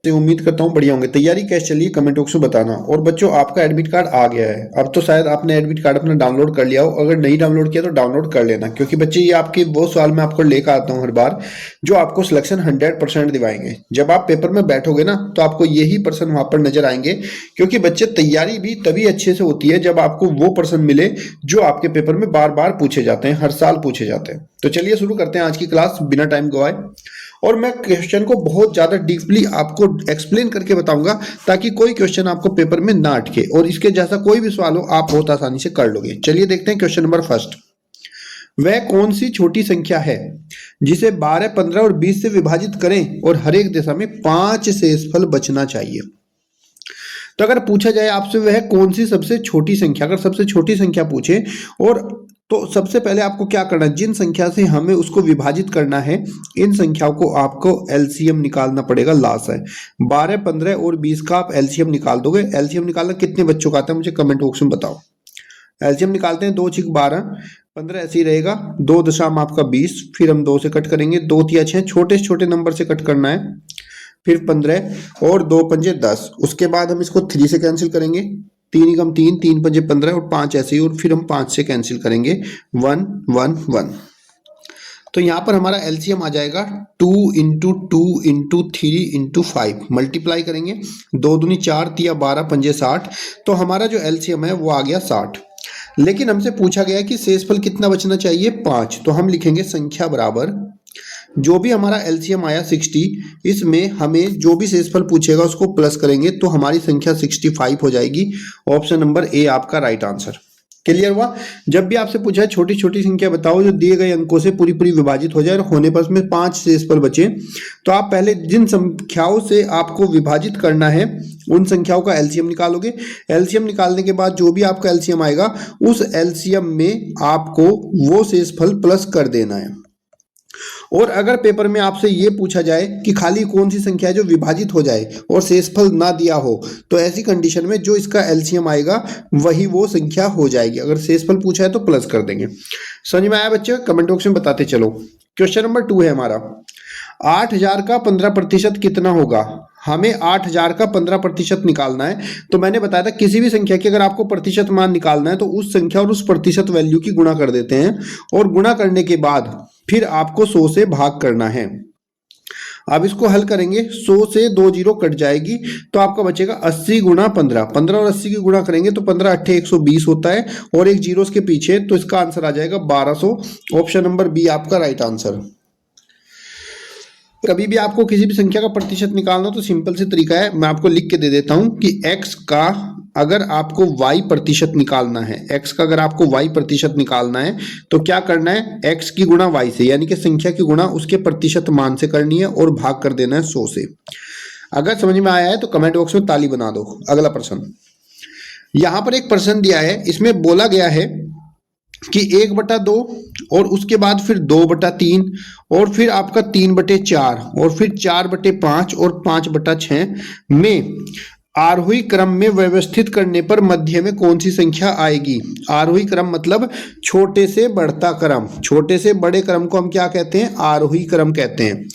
उम्मीद करता हूँ बढ़िया होंगे। तैयारी कैसे चलिए कमेंट बॉक्स में बताना। और बच्चों आपका एडमिट कार्ड आ गया है, अब तो शायद आपने एडमिट कार्ड अपना डाउनलोड कर लिया हो। अगर नहीं डाउनलोड किया तो डाउनलोड कर लेना, क्योंकि बच्चे ये आपके वो सवाल मैं आपको लेकर आता हूँ हर बार, जो आपको सिलेक्शन 100% दिवाएंगे। जब आप पेपर में बैठोगे ना तो आपको यही पर्सन वहां पर नजर आएंगे, क्योंकि बच्चे तैयारी भी तभी अच्छे से होती है जब आपको वो पर्सन मिले जो आपके पेपर में बार बार पूछे जाते हैं, हर साल पूछे जाते हैं। तो चलिए शुरू करते हैं आज की क्लास बिना टाइम गवाए। और मैं क्वेश्चन को बहुत ज्यादा डीपली आपको एक्सप्लेन करके बताऊंगा, ताकि कोई क्वेश्चन आपको पेपर में ना अटके और इसके जैसा कोई भी सवाल हो आप बहुत आसानी से कर लोगे। चलिए देखते हैं क्वेश्चन नंबर फर्स्ट। वह कौन सी छोटी संख्या है जिसे 12, 15 और 20 से विभाजित करें और हर एक दिशा में 5 शेषफल बचना चाहिए। तो अगर पूछा जाए आपसे वह कौन सी सबसे छोटी संख्या, अगर सबसे छोटी संख्या पूछे और तो सबसे पहले आपको क्या करना है, जिन संख्या से हमें उसको विभाजित करना है इन संख्याओं को आपको एलसीएम निकालना पड़ेगा। लास्ट है 12, 15 और 20 का आप एलसीएम निकाल दोगे। एलसीएम निकालना कितने बच्चों का आता है मुझे कमेंट बॉक्स में बताओ। एलसीएम निकालते हैं, 2 6 12, 15 ऐसे ही रहेगा, 2 दशम आपका 20, फिर हम 2 से कट करेंगे, 2 3 6 छोटे से छोटे नंबर से कट करना है, फिर 15 और 2 पंजे 10। उसके बाद हम इसको 3 से कैंसिल करेंगे, 3 एकम 3, 3 पंजे 15 और 5 ऐसे ही, और फिर हम 5 से कैंसिल करेंगे 1 1 1। तो यहाँ पर हमारा एलसीएम आ जाएगा 2 इंटू 2 इंटू 3 इंटू 5, मल्टीप्लाई करेंगे, 2 दूनी 4, 3 12 पंजे 60। तो हमारा जो एलसीएम है वो आ गया 60। लेकिन हमसे पूछा गया कि शेषफल कितना बचना चाहिए, 5। तो हम लिखेंगे संख्या बराबर जो भी हमारा एलसीएम आया 60, इसमें हमें जो भी शेषफल पूछेगा उसको प्लस करेंगे तो हमारी संख्या 65 हो जाएगी। ऑप्शन नंबर ए आपका राइट आंसर। क्लियर हुआ। जब भी आपसे पूछा है छोटी छोटी संख्या बताओ जो दिए गए अंकों से पूरी पूरी विभाजित हो जाए और होने पर उसमें 5 शेषफल बचे, तो आप पहले जिन संख्याओं से आपको विभाजित करना है उन संख्याओं का एलसीएम निकालोगे। एलसीएम निकालने के बाद जो भी आपका एलसीएम आएगा उस एलसीएम में आपको वो शेषफल प्लस कर देना है। और अगर पेपर में आपसे ये पूछा जाए कि खाली कौन सी संख्या है जो विभाजित हो जाए और शेषफल ना दिया हो, तो ऐसी कंडीशन में जो इसका एलसीएम आएगा वही वो संख्या हो जाएगी। अगर शेषफल पूछा है तो प्लस कर देंगे। समझ में आया बच्चे, कमेंट बॉक्स में बताते चलो। क्वेश्चन नंबर 2 है हमारा, 8000 का 15% कितना होगा। हमें 8000 का 15% निकालना है। तो मैंने बताया था किसी भी संख्या की अगर आपको प्रतिशत मान निकालना है तो उस संख्या और उस प्रतिशत वैल्यू की गुणा कर देते हैं, और गुणा करने के बाद फिर आपको 100 से भाग करना है। अब इसको हल करेंगे, 100 से 2 जीरो कट जाएगी तो आपका बचेगा 80 गुणा 15। 15 और 80 की गुणा करेंगे तो 15 8 120 होता है, और एक जीरो के पीछे, तो इसका आंसर आ जाएगा 1200। ऑप्शन नंबर बी आपका राइट आंसर। कभी भी आपको किसी भी संख्या का प्रतिशत निकालना तो सिंपल से तरीका है, मैं आपको लिख के दे देता हूं कि x का अगर आपको y प्रतिशत निकालना है, x का अगर आपको y प्रतिशत निकालना है तो क्या करना है, x की गुणा y से, यानी कि संख्या की गुणा उसके प्रतिशत मान से करनी है और भाग कर देना है 100 से। अगर समझ में आया है तो कमेंट बॉक्स में ताली बना दो। अगला प्रश्न, यहां पर एक प्रश्न दिया है, इसमें बोला गया है कि 1/2 और उसके बाद फिर 2/3 और फिर आपका 3/4 और फिर 4/5 और 5/6 में आरोही क्रम में व्यवस्थित करने पर मध्य में कौन सी संख्या आएगी। आरोही क्रम मतलब छोटे से बढ़ता क्रम, छोटे से बड़े क्रम को हम क्या कहते हैं, आरोही क्रम कहते हैं।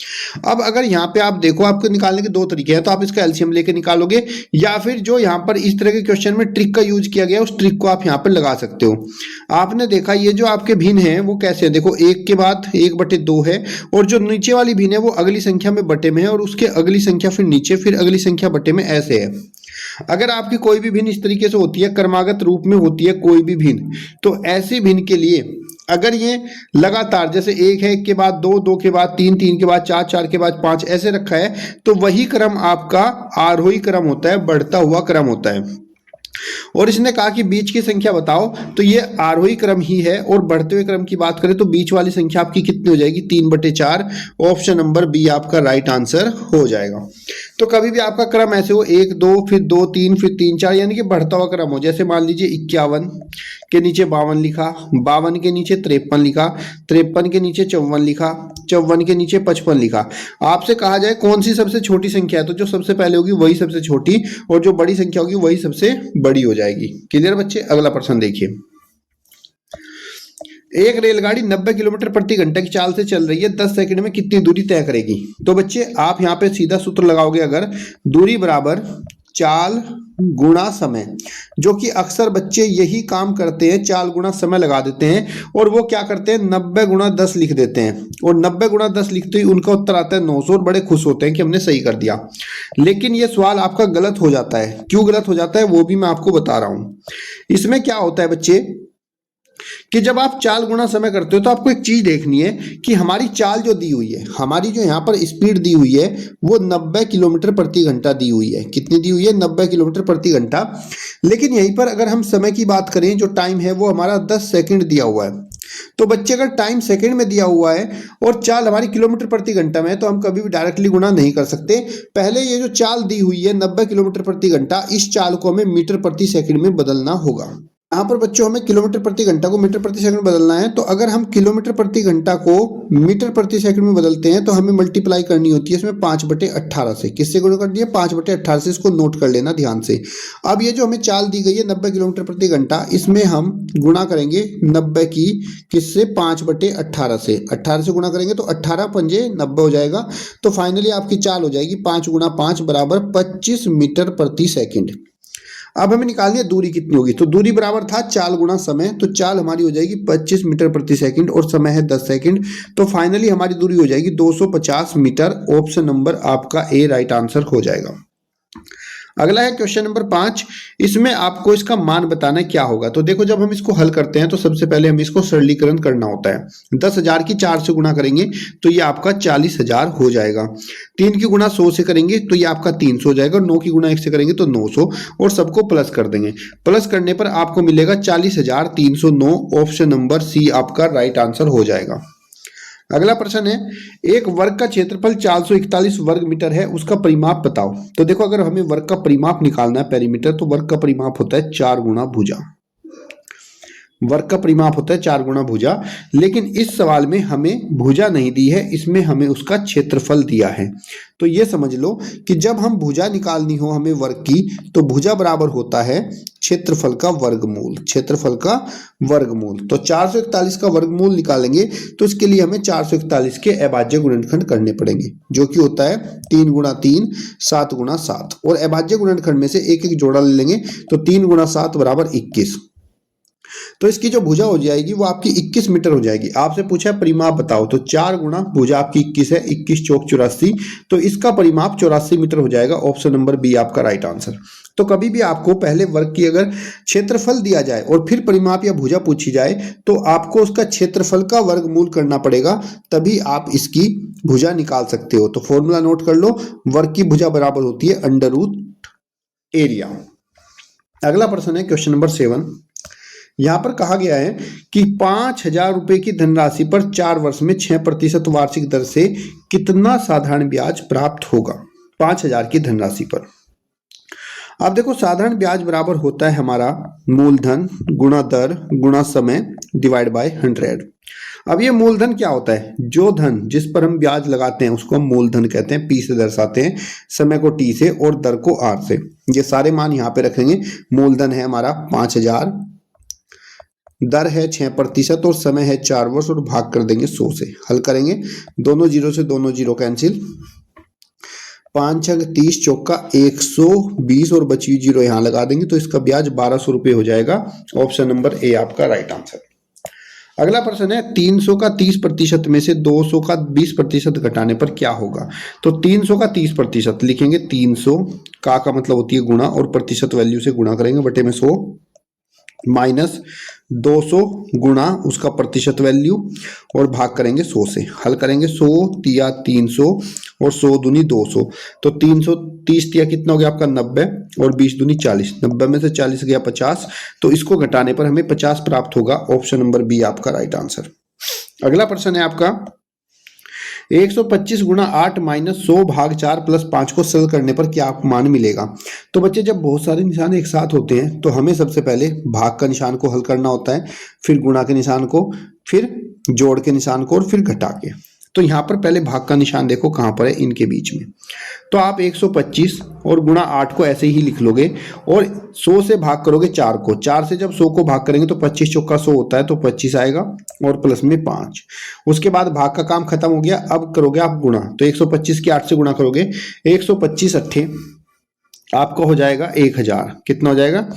अब अगर यहाँ पे आप देखो, आपको निकालने के 2 तरीके हैं, तो आप इसका एलसीएम लेके निकालोगे, या फिर जो यहाँ पर इस तरह के क्वेश्चन में ट्रिक का यूज किया गया उस ट्रिक को आप यहाँ पर लगा सकते हो। आपने देखा ये जो आपके भिन्न हैं वो कैसे है, देखो 1 के बाद 1/2 है, और जो नीचे वाली भिन्न है वो अगली संख्या में बटे में है, और उसके अगली संख्या फिर नीचे, फिर अगली संख्या बटे में, ऐसे है। अगर आपकी कोई भी भिन्न इस तरीके से होती है, क्रमागत रूप में होती है कोई भी भिन्न, तो ऐसी भिन्न के लिए अगर ये लगातार जैसे 1 है, 1 के बाद 2, 2 के बाद 3, 3 के बाद 4, 4 के बाद 5 ऐसे रखा है, तो वही क्रम आपका आरोही क्रम होता है, बढ़ता हुआ क्रम होता है। और इसने कहा कि बीच की संख्या बताओ, तो ये आरोही क्रम ही है, और बढ़ते हुए क्रम की बात करें तो बीच वाली संख्या आपकी कितनी हो जाएगी, 3/4। ऑप्शन नंबर बी आपका राइट आंसर हो जाएगा। तो कभी भी आपका क्रम ऐसे हो 1 2 फिर 2 3 फिर 3 4, यानी कि बढ़ता हुआ क्रम हो, जैसे मान लीजिए 51 के नीचे 52 लिखा, 52 के नीचे 53 लिखा, 53 के नीचे 54 लिखा, 54 के नीचे 55 लिखा। आपसे कहा जाए कौन सी सबसे छोटी संख्या है, तो जो सबसे पहले होगी वही सबसे छोटी, और जो बड़ी संख्या होगी वही सबसे बड़ी हो जाएगी। क्लियर बच्चे। अगला प्रश्न देखिए, एक रेलगाड़ी 90 किलोमीटर प्रति घंटे की चाल से चल रही है, 10 सेकंड में कितनी दूरी तय करेगी। तो बच्चे आप यहाँ पे सीधा सूत्र लगाओगे, अगर दूरी बराबर चाल गुणा समय, जो कि अक्सर बच्चे यही काम करते हैं, चाल गुणा समय लगा देते हैं और वो क्या करते हैं 90 गुणा 10 लिख देते हैं और 90 गुणा 10 लिखते ही उनका उत्तर आता है 900 और बड़े खुश होते हैं कि हमने सही कर दिया। लेकिन ये सवाल आपका गलत हो जाता है। क्यों गलत हो जाता है वो भी मैं आपको बता रहा हूं। इसमें क्या होता है बच्चे कि जब आप चाल गुणा समय करते हो तो आपको एक चीज देखनी है कि हमारी चाल जो दी हुई है, हमारी जो यहाँ पर स्पीड दी हुई है वो 90 किलोमीटर प्रति घंटा दी हुई है। कितनी दी हुई है? 90 किलोमीटर प्रति घंटा। लेकिन यहीं पर अगर हम समय की बात करें, जो टाइम है वो हमारा 10 सेकंड दिया हुआ है। तो बच्चे अगर टाइम सेकंड में दिया हुआ है और चाल हमारी किलोमीटर प्रति घंटा में है तो हम कभी भी डायरेक्टली गुणा नहीं कर सकते। पहले ये जो चाल दी हुई है 90 किलोमीटर प्रति घंटा, इस चाल को हमें मीटर प्रति सेकंड में बदलना होगा। यहाँ पर बच्चों हमें किलोमीटर प्रति घंटा को मीटर प्रति सेकंड में बदलना है। तो अगर हम किलोमीटर प्रति घंटा को मीटर प्रति सेकंड में बदलते हैं तो हमें मल्टीप्लाई करनी होती है इसमें 5/18 से। किससे गुणा करनी है? 5/18 से। इसको नोट कर लेना ध्यान से। अब ये जो हमें चाल दी गई है 90 किलोमीटर प्रति घंटा, इसमें हम गुणा करेंगे 90 की किससे? 5/18 से। 18 से गुणा करेंगे तो 18 पंजे 90 हो जाएगा। तो फाइनली आपकी चाल हो जाएगी 5 गुणा 5 बराबर 25 मीटर प्रति सेकंड। अब हमें निकालनी है दूरी कितनी होगी। तो दूरी बराबर था चाल गुणा समय, तो चाल हमारी हो जाएगी 25 मीटर प्रति सेकंड और समय है 10 सेकंड। तो फाइनली हमारी दूरी हो जाएगी 250 मीटर। ऑप्शन नंबर आपका ए राइट आंसर हो जाएगा। अगला है क्वेश्चन नंबर 5। इसमें आपको इसका मान बताना है क्या होगा। तो देखो जब हम इसको हल करते हैं तो सबसे पहले हमें इसको सरलीकरण करना होता है। 10,000 की 4 से गुणा करेंगे तो ये आपका 40,000 हो जाएगा। 3 की गुणा 100 से करेंगे तो ये आपका 300 हो जाएगा। 9 की गुणा 1 से करेंगे तो 900 और सबको प्लस कर देंगे। प्लस करने पर आपको मिलेगा 40,309। ऑप्शन नंबर सी आपका राइट आंसर हो जाएगा। अगला प्रश्न है, एक वर्ग का क्षेत्रफल 441 वर्ग मीटर है, उसका परिमाप बताओ। तो देखो अगर हमें वर्ग का परिमाप निकालना है पेरीमीटर, तो वर्ग का परिमाप होता है 4 गुणा भुजा। वर्ग का परिमाप होता है 4 गुणा भुजा। लेकिन इस सवाल में हमें भुजा नहीं दी है, इसमें हमें उसका क्षेत्रफल दिया है। तो ये समझ लो कि जब हम भुजा निकालनी हो हमें वर्ग की, तो भुजा बराबर होता है क्षेत्रफल का वर्गमूल। क्षेत्रफल का वर्गमूल। तो 441 का वर्गमूल निकालेंगे तो इसके लिए हमें 441 के अभाज्य गुणनखंड करने पड़ेंगे, जो कि होता है 3 गुणा 3 7 गुणा 7। और अभाज्य गुणनखंड में से एक एक जोड़ा ले लेंगे तो 3 गुणा 7 बराबर 21। तो इसकी जो भुजा हो जाएगी वो आपकी 21 मीटर हो जाएगी। आपसे पूछा है परिमाप बताओ, तो 4 गुणा भुजा आपकी 21 है, 21 चौक 84, तो इसका परिमाप 84 मीटर हो जाएगा। ऑप्शन नंबर बी आपका राइट आंसर। तो कभी भी आपको पहले वर्ग की अगर क्षेत्रफल दिया जाए और फिर परिमाप या भुजा पूछी जाए तो आपको उसका क्षेत्रफल का वर्गमूल करना पड़ेगा, तभी आप इसकी भुजा निकाल सकते हो। तो फॉर्मूला नोट कर लो, वर्ग की भुजा बराबर होती है अंडर रूट एरिया। अगला प्रश्न है क्वेश्चन नंबर 7। यहां पर कहा गया है कि 5,000 रुपए की धनराशि पर 4 वर्ष में 6% वार्षिक दर से कितना साधारण ब्याज प्राप्त होगा। 5,000 की धनराशि पर। अब देखो साधारण ब्याज बराबर होता है हमारा मूलधन गुणा दर गुणा समय डिवाइड बाय 100। अब ये मूलधन क्या होता है? जो धन जिस पर हम ब्याज लगाते हैं उसको हम मूलधन कहते हैं। पी से दर्शाते हैं, समय को टी से और दर को आर से। ये सारे मान यहाँ पे रखेंगे। मूलधन है हमारा 5,000, दर है 6% और समय है 4 वर्ष और भाग कर देंगे 100 से। हल करेंगे, दोनों जीरो से दोनों जीरो कैंसिल। 5 छक 30 चौका 120 और बची जीरो यहाँ लगा देंगे तो इसका ब्याज 1,200 रुपये हो जाएगा। ऑप्शन नंबर ए आपका राइट आंसर। अगला प्रश्न है 300 का 30% में से 200 का 20% घटाने पर क्या होगा। तो 300 का 30% लिखेंगे, 300 का मतलब होती है गुणा और प्रतिशत वैल्यू से गुणा करेंगे बटे में 100 माइनस 200 गुणा उसका प्रतिशत वैल्यू और भाग करेंगे 100 से। हल करेंगे 100 तिया 300 और 100 दूनी 200। तो 330 तिया कितना हो गया आपका 90 और 20 दूनी 40। 90 में से 40 गया 50, तो इसको घटाने पर हमें 50 प्राप्त होगा। ऑप्शन नंबर बी आपका राइट आंसर। अगला प्रश्न है आपका 125 गुणा 8 माइनस 100 भाग 4 प्लस 5 को सरल करने पर क्या मान मिलेगा। तो बच्चे जब बहुत सारे निशान एक साथ होते हैं तो हमें सबसे पहले भाग का निशान को हल करना होता है, फिर गुणा के निशान को, फिर जोड़ के निशान को और फिर घटा के। तो यहाँ पर पहले भाग का निशान देखो कहाँ पर है, इनके बीच में। तो आप 125 और गुणा 8 को ऐसे ही लिख लोगे और 100 से भाग करोगे 4 को। 4 से जब 100 को भाग करेंगे तो 25 चौका 100 होता है, तो 25 आएगा और प्लस में 5। उसके बाद भाग का काम खत्म हो गया। अब करोगे आप गुणा, तो 125 की 8 से गुणा करोगे, 125 अट्ठे आपका हो जाएगा 1000। कितना हो जाएगा?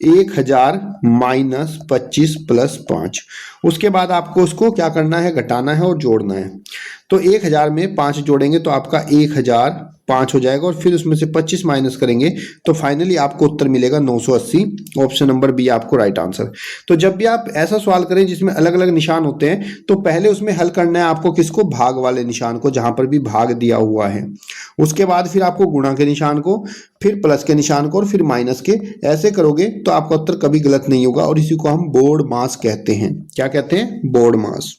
1000 माइनस 25 प्लस 5। उसके बाद आपको उसको क्या करना है? घटाना है और जोड़ना है। तो 1000 में 5 जोड़ेंगे तो आपका 1005 हो जाएगा और फिर उसमें से 25 माइनस करेंगे तो फाइनली आपको उत्तर मिलेगा 980। ऑप्शन नंबर बी आपको राइट आंसर। तो जब भी आप ऐसा सवाल करें जिसमें अलग अलग निशान होते हैं तो पहले उसमें हल करना है आपको किसको? भाग वाले निशान को, जहां पर भी भाग दिया हुआ है। उसके बाद फिर आपको गुणा के निशान को, फिर प्लस के निशान को और फिर माइनस के। ऐसे करोगे तो आपका उत्तर कभी गलत नहीं होगा और इसी को हम बोर्ड मास कहते हैं। क्या कहते हैं? बोर्ड मास।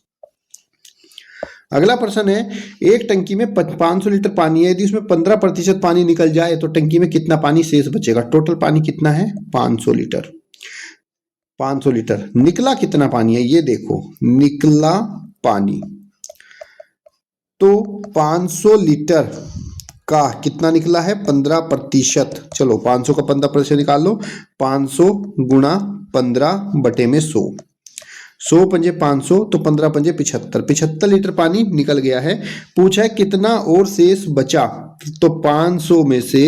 अगला प्रश्न है, एक टंकी में 500 लीटर पानी है, यदि उसमें 15% पानी निकल जाए तो टंकी में कितना पानी शेष बचेगा? टोटल पानी कितना है? 500 लीटर। 500 लीटर निकला कितना पानी है ये देखो, निकला पानी तो 500 लीटर का कितना निकला है? 15%। चलो 500 का 15% निकाल लो। 500 गुणा 15 बटे में 100। 100 पंजे 500 तो 15 पंजे 75। 75 लीटर पानी निकल गया है। पूछा है कितना और शेष बचा, तो 500 में से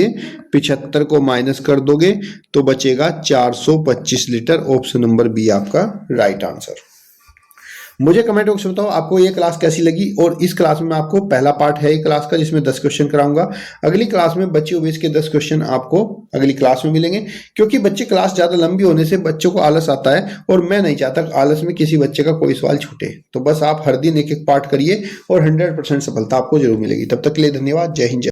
75 को माइनस कर दोगे तो बचेगा 425 लीटर। ऑप्शन नंबर बी आपका राइट आंसर। मुझे कमेंट बॉक्स में बताओ आपको ये क्लास कैसी लगी। और इस क्लास में आपको पहला पार्ट है क्लास का जिसमें 10 क्वेश्चन कराऊंगा। अगली क्लास में बच्चे ओबीएस के 10 क्वेश्चन आपको अगली क्लास में मिलेंगे, क्योंकि बच्चे क्लास ज्यादा लंबी होने से बच्चों को आलस आता है और मैं नहीं चाहता आलस में किसी बच्चे का कोई सवाल छूटे। तो बस आप हर दिन एक एक पार्ट करिए और 100% सफलता आपको जरूर मिलेगी। तब तक के लिए धन्यवाद। जय हिंद।